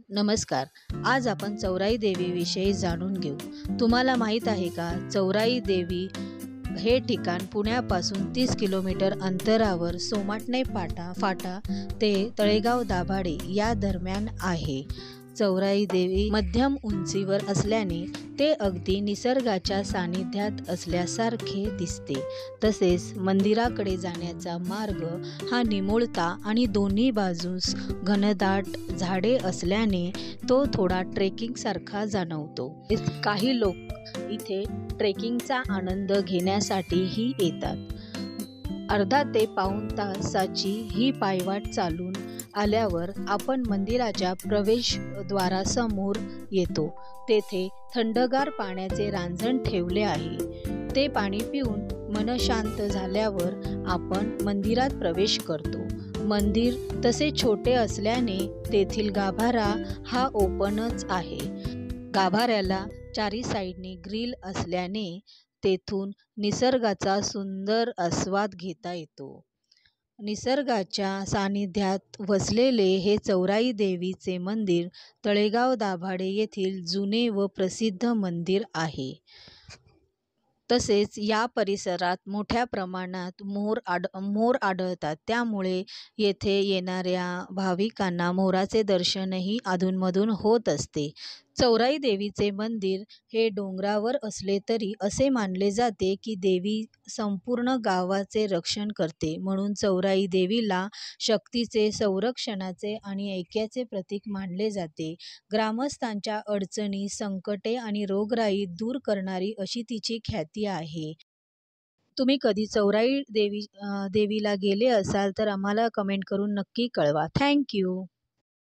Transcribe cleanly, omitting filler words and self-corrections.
नमस्कार. आज आपण चौराई देवीविषयी जाणून घेऊ. तुम्हाला माहीत आहे का, चौराई देवी हे ठिकाण पुण्यापासून 30 किलोमीटर अंतरावर सोमाटणे फाटा ते तळेगाव दाभाडे या दरम्यान आहे. चौराई देवी मध्यम उंचीवर असल्याने ते अगदी निसर्गाच्या सानिध्यात असल्यासारखे दिसते. तसेच मंदिराकडे जाण्याचा मार्ग हा निमुळता आणि दोन्ही बाजूस घनदाट झाडे असल्याने तो थोडा ट्रेकिंगसारखा जाणवतो. काही लोक इथे ट्रेकिंगचा आनंद घेण्यासाठीही येतात. अर्धा ते पाऊण तासाची ही पायवाट चालून आल्यावर आपण मंदिराच्या प्रवेशद्वारासमोर येतो. तेथे थंडगार पाण्याचे रांजण ठेवले आहे. ते पाणी पिऊन मन शांत झाल्यावर आपण मंदिरात प्रवेश करतो. मंदिर तसे छोटे असल्याने तेथील गाभारा हा ओपनच आहे. गाभाऱ्याला चारी साईडनी ग्रिल असल्याने तेथून निसर्गाचा सुंदर आस्वाद घेता येतो. निसर्गाच्या सानिध्यात वसलेले हे चौराई देवीचे मंदिर तळेगाव दाभाडे येथील जुने व प्रसिद्ध मंदिर आहे. तसेच या परिसरात मोठ्या प्रमाणात मोर आढळतात. त्यामुळे येथे येणाऱ्या भाविकांना मोराचे दर्शनही अधूनमधून होत असते. चौराई देवीचे मंदिर हे डोंगरावर असले तरी असे मानले जाते की देवी संपूर्ण गावाचे रक्षण करते. म्हणून चौराई देवीला शक्तीचे, संरक्षणाचे आणि ऐक्याचे प्रतीक मानले जाते. ग्रामस्थांच्या अडचणी, संकटे आणि रोगराई दूर करणारी अशी तिची ख्याती आहे. तुम्ही कधी चौराई देवीला गेले असाल तर आम्हाला कमेंट करून नक्की कळवा. Thank you.